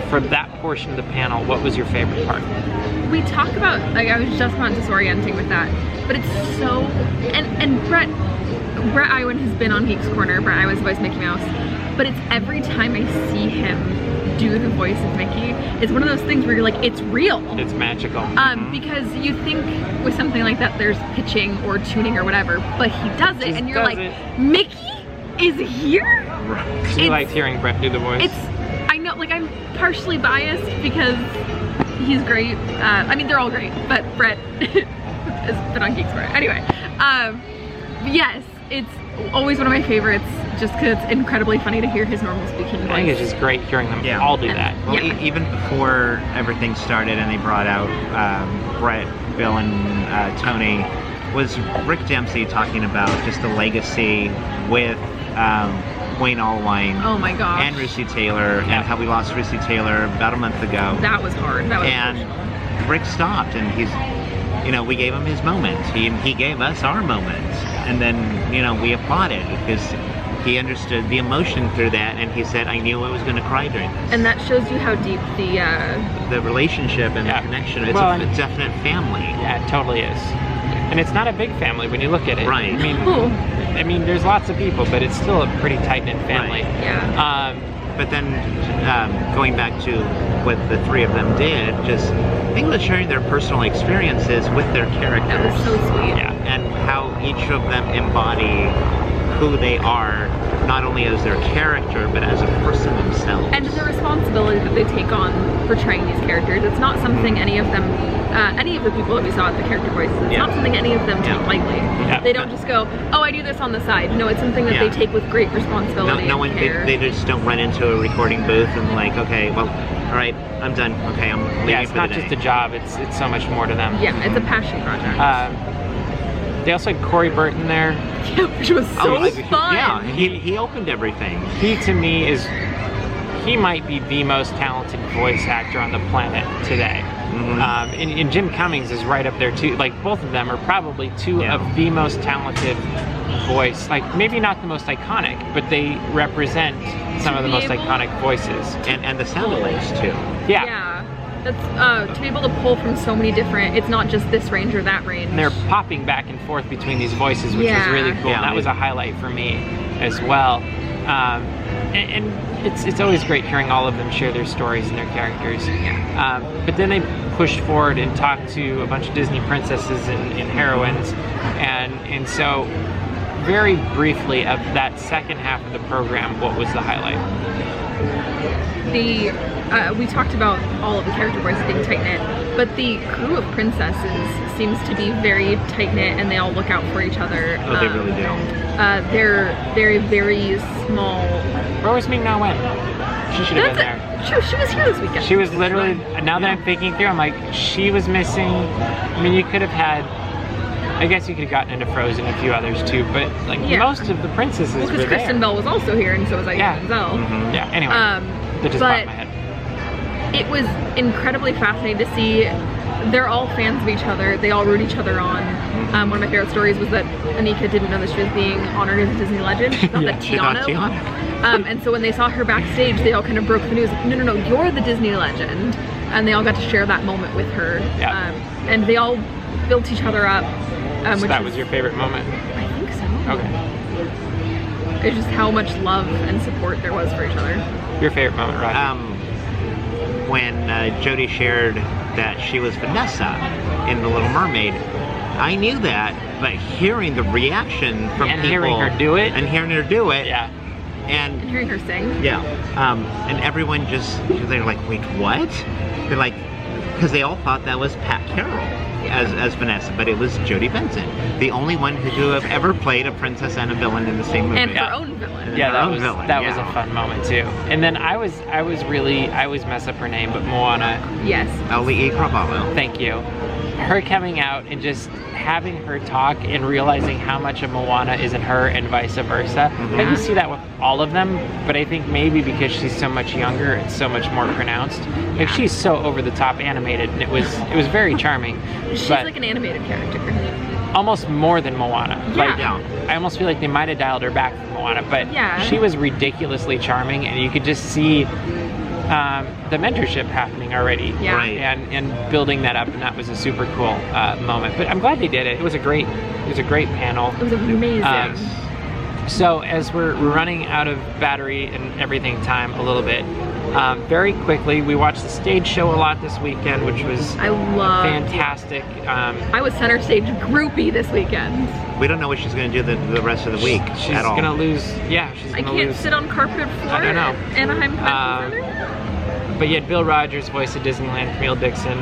for that portion of the panel, what was your favorite part? We talk about, like, I was just about disorienting with that, but it's so, and Bret Iwan has been on Geek's Corner. Bret Iwan's voice Mickey Mouse, but it's every time I see him do the voice of Mickey, it's one of those things where you're like, it's real. It's magical. Because you think with something like that there's pitching or tuning or whatever, but he does it, and you're like, Mickey is here? So you liked hearing Bret do the voice? I know, like, I'm partially biased because he's great. I mean, they're all great, but Bret has been on Geek's Corner. Anyway, yes, it's always one of my favorites just because it's incredibly funny to hear his normal speaking voice. I think it's just great hearing them all do that. Well, even before everything started and they brought out Bret, Bill, and Tony, was Rick Dempsey talking about just the legacy with Wayne Allwine. Oh my gosh. And Russi Taylor, and how we lost Russi Taylor about a month ago. That was hard. That was and Rick stopped, and we gave him his moment. He gave us our moment, and then we applauded because he understood the emotion through that, and he said, "I knew I was going to cry during this." And that shows you how deep the relationship and the connection. It's a definite family. Yeah, it totally is. And it's not a big family when you look at it. Right. I mean, there's lots of people, but it's still a pretty tight-knit family. Right. Yeah. But then going back to what the three of them did, I think it was sharing their personal experiences with their characters. That was so sweet. Yeah. And how each of them embody who they are, not only as their character, but as a person themselves. And the responsibility that they take on portraying these characters. It's not something any of them, any of the people that we saw at the character voices, it's not something any of them take lightly. Yeah. They don't just go, oh, I do this on the side. No, it's something that they take with great responsibility. No one, they just don't run into a recording booth and like, okay, well, all right, I'm done. Okay, I'm leaving. Yeah, it's not just a job. It's so much more to them. Yeah, it's a passion project. They also had Corey Burton there. Yeah, which was so fun. Yeah, he opened everything. He, to me, he might be the most talented voice actor on the planet today. And Jim Cummings is right up there too. Like, both of them are probably two of the most talented voice. Like, maybe not the most iconic, but they represent some of the most iconic voices. And the sound effects too. Yeah. That's to be able to pull from so many different, it's not just this range or that range. And they're popping back and forth between these voices, which was really cool. Yeah, that was a highlight for me as well. And it's always great hearing all of them share their stories and their characters. But then they pushed forward and talked to a bunch of Disney princesses and heroines. And so, very briefly, of that second half of the program, what was the highlight? We talked about all of the character voices being tight-knit, but the crew of princesses seems to be very tight-knit, and they all look out for each other. Oh, they really do. They're very, very small. Where was Ming Na Wen? She should have been there. She was here this weekend. She was literally, now that I'm thinking through, I'm like, she was missing. I mean, you could have had, I guess you could have gotten into Frozen and a few others too, but like most of the princesses were there. Because Kristen Bell was also here, and so was Ida Denzel. Yeah, anyway, that just popped in my head. it was incredibly fascinating to see. They're all fans of each other. They all root each other on. One of my favorite stories was that Anika didn't know that she was being honored as a Disney legend. She thought that Tiana. And so when they saw her backstage, they all kind of broke the news. No, you're the Disney legend. And they all got to share that moment with her. Yeah. And they all built each other up. So that was your favorite moment? I think so. Okay. It's just how much love and support there was for each other. Your favorite moment, Roger? When Jodie shared that she was Vanessa in The Little Mermaid, I knew that, but hearing the reaction from people, hearing her do it, yeah, and hearing her sing, yeah, and everyone they're like, wait, what? They're like, because they all thought that was Pat Carroll as Vanessa, but it was Jodie Benson, the only one who have ever played a princess and a villain in the same movie. And her own villain. Yeah, that was a fun moment too. And then I always mess up her name, but Moana. Yes. L.E. Cravalho. Thank you. Her coming out and just having her talk and realizing how much of Moana is in her and vice versa. I can see that with all of them, but I think maybe because she's so much younger, it's so much more pronounced. Like she's so over the top animated, and it was very charming. She's like an animated character. Almost more than Moana. Yeah. I almost feel like they might have dialed her back from Moana, but she was ridiculously charming, and you could just see the mentorship happening already, Right. and building that up, and that was a super cool moment. But I'm glad they did it. It was a great panel. It was amazing. So as we're running out of battery and everything time a little bit, very quickly, we watched the stage show a lot this weekend, which was fantastic. I was center stage groupie this weekend. We don't know what she's going to do the rest of the week She's at all. going to lose. Yeah, she's going to lose. I can't sit on carpeted floor. I don't know. Anaheim Convention Center. But you had Bill Rogers, voice of Disneyland, Camille Dixon,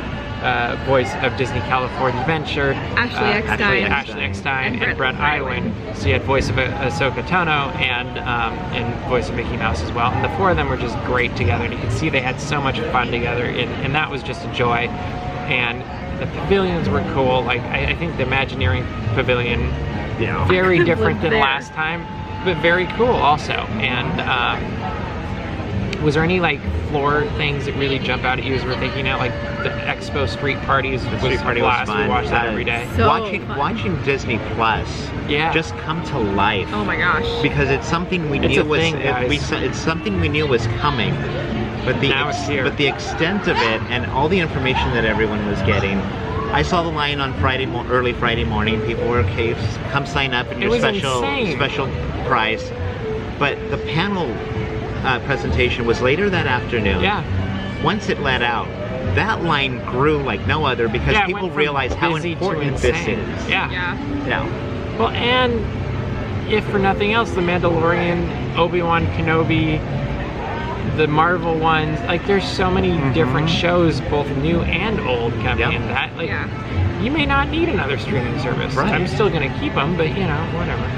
voice of Disney California Adventure, Ashley Eckstein, and Bret Iwan. So you had voice of Ahsoka Tano and voice of Mickey Mouse as well. And the four of them were just great together, and you could see they had so much fun together, and that was just a joy. And the pavilions were cool. Like I think the Imagineering Pavilion, very different than last time, but very cool also. And was there any like floor things that really jump out at you as we're thinking out? Like the Expo Street Parties was a blast. We watched that every day. So watching Disney Plus just come to life. Oh my gosh. Because it's something we knew it's something we knew was coming. But the extent of it and all the information that everyone was getting. I saw the line on early Friday morning. People were okay, come sign up and your special prize. But the panel presentation was later that afternoon. Yeah. Once it let out, that line grew like no other because people realized how important this is. Yeah. Yeah. Well, and if for nothing else, The Mandalorian, Obi-Wan Kenobi, the Marvel ones, like there's so many different shows, both new and old, coming in that. Like, you may not need another streaming service. Right. I'm still gonna keep them, but you know, whatever.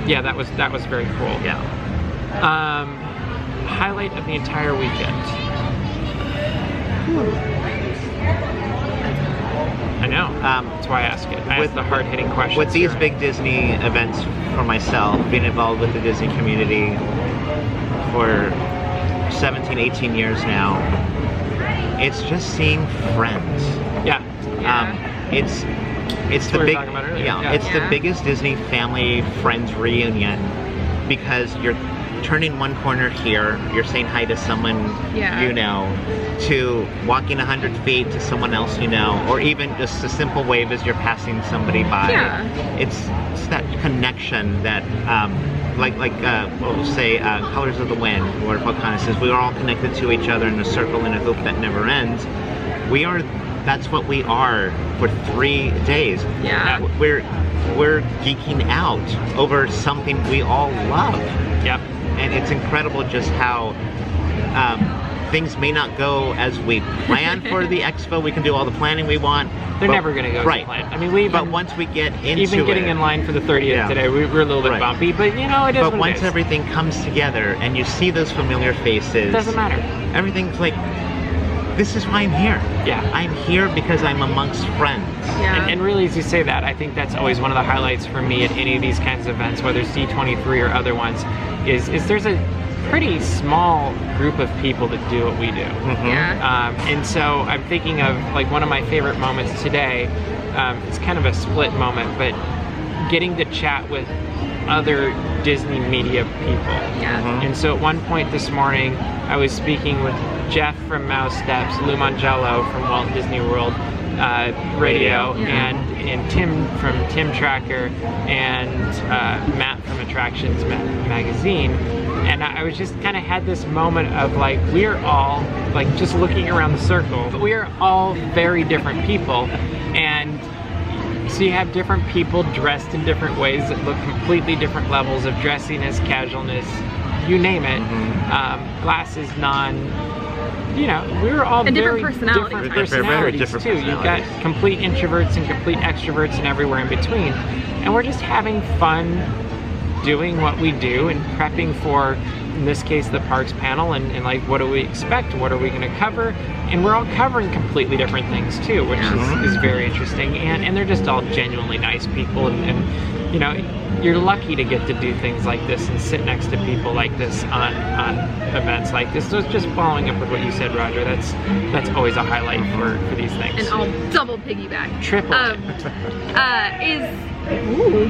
Yeah, that was very cool. Yeah. Highlight of the entire weekend. I know. That's why I ask it. I ask the hard-hitting questions. With these big Disney events for myself, being involved with the Disney community for 17, 18 years now, it's just seeing friends. Yeah. It's the big, the biggest Disney family friends reunion because you're turning one corner here, you're saying hi to someone you know, to walking 100 feet to someone else you know, or even just a simple wave as you're passing somebody by. It's that connection that, we'll say, Colors of the Wind, where Pocahontas says, we are all connected to each other in a circle in a hoop that never ends. That's what we are for 3 days. We're geeking out over something we all love. Yep. And it's incredible just how things may not go as we plan for the expo. We can do all the planning we want. They're never going to go as planned. I mean, but once we get into even getting in line for the 30th today, we were a little bit bumpy, but you know, it is. But once everything comes together and you see those familiar faces, it doesn't matter. Everything's like, this is why I'm here. Yeah. I'm here because I'm amongst friends. Yeah. And really, as you say that, I think that's always one of the highlights for me at any of these kinds of events, whether it's D23 or other ones, is there's pretty small group of people that do what we do. Yeah. And so I'm thinking of like one of my favorite moments today. It's kind of a split moment, but getting to chat with other Disney media people. Yeah. And so at one point this morning, I was speaking with Jeff from Mouse Steps, Lou Mangello from Walt Disney World Radio, and Tim from Tim Tracker, and Matt from Attractions Magazine. And I was just kind of had this moment of like, we're all like just looking around the circle, but we are all very different people. And so you have different people dressed in different ways that look completely different levels of dressiness, casualness, you name it. Glasses, you know, we're all and very different personalities too. You've got complete introverts and complete extroverts and everywhere in between. And we're just having fun doing what we do and prepping for, in this case, the parks panel, and like, what do we expect? What are we going to cover? And we're all covering completely different things too, which is very interesting. And they're just all genuinely nice people, and you know, you're lucky to get to do things like this and sit next to people like this on events like this. So just following up with what you said, Roger, that's always a highlight for these things. And I'll double piggyback. Triple.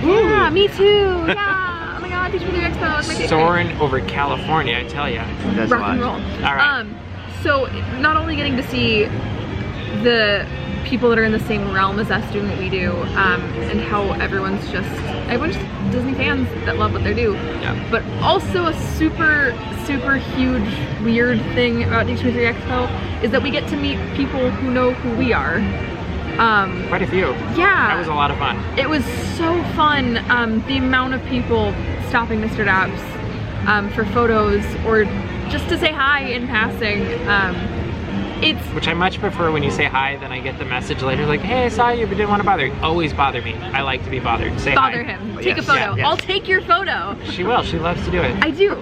Yeah, me too. Yeah. Oh my God, D23 Expo is my favorite. Soaring over California, I tell ya. Rock and roll. All right. So not only getting to see the people that are in the same realm as us doing what we do, and how everyone's just Disney fans that love what they do. Yeah. But also a super huge weird thing about D23 Expo is that we get to meet people who know who we are. Quite a few. Yeah. That was a lot of fun. It was so fun. The amount of people stopping Mr. Daps for photos or just to say hi in passing. Which I much prefer when you say hi, then I get the message later like, hey, I saw you but didn't want to bother you. Always bother me. I like to be bothered. Say bother hi. him. Take a photo. Yeah, yes. I'll take your photo. She will. She loves to do it. I do.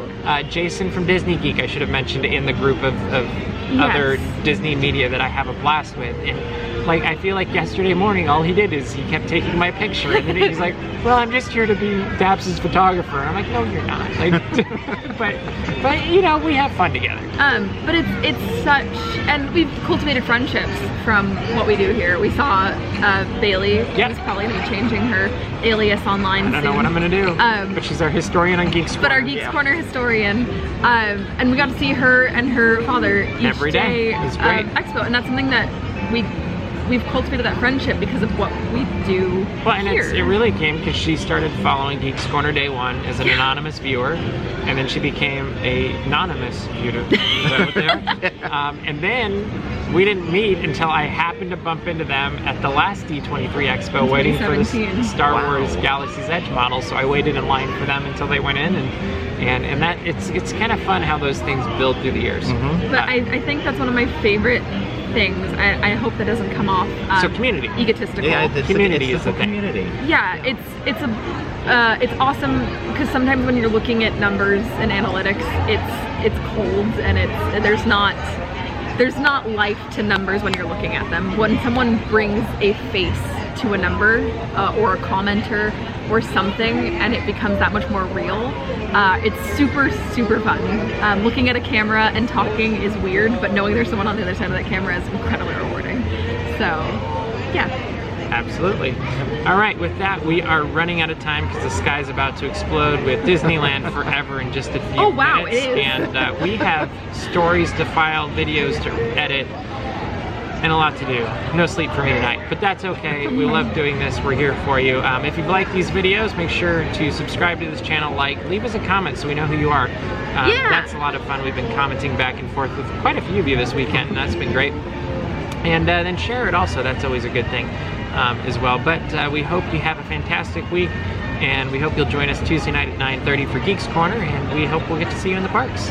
Jason from Disney Geek, I should have mentioned in the group of other Disney media that I have a blast with. And like, I feel like yesterday morning, all he did is he kept taking my picture, and then he's like, well, I'm just here to be Daps' photographer. And I'm like, no, you're not. Like, but you know, we have fun together. But it's such, and we've cultivated friendships from what we do here. We saw Bailey, Yep. who's probably gonna be changing her alias online soon. I don't know what I'm gonna do, but she's our historian on Geeks Corner. But our Geeks Corner historian, and we got to see her and her father each Every day. It was great. Expo, and that's something that we've cultivated that friendship because of what we do Well, and here. it really came because she started following Geeks Corner day one as an anonymous viewer, and then she became a anonymous viewer. Is that what they are? And then we didn't meet until I happened to bump into them at the last D23 Expo waiting for the 2017. Star Wars Galaxy's Edge model, so I waited in line for them until they went in, and that it's kind of fun how those things build through the years. But I think that's one of my favorite things. I hope that doesn't come off So community. egotistical. Yeah, Community it's is the the thing. community. Yeah, it's awesome because sometimes when you're looking at numbers and analytics, it's cold and there's not life to numbers when you're looking at them. When someone brings a face to a number or a commenter or something, and it becomes that much more real, it's super fun. Looking at a camera and talking is weird, but knowing there's someone on the other side of that camera is incredibly rewarding. So, yeah. Absolutely. All right, with that, we are running out of time because the sky's about to explode with Disneyland Forever in just a few Oh, wow, minutes. it is. And we have stories to file, videos to edit, and a lot to do. No sleep for me tonight, but that's okay. We love doing this. We're here for you. If you like these videos, make sure to subscribe to this channel, leave us a comment so we know who you are. Yeah. That's a lot of fun. We've been commenting back and forth with quite a few of you this weekend, and that's been great. And then share it also. That's always a good thing as well. But we hope you have a fantastic week, and we hope you'll join us Tuesday night at 9:30 for Geeks Corner, and we hope we'll get to see you in the parks.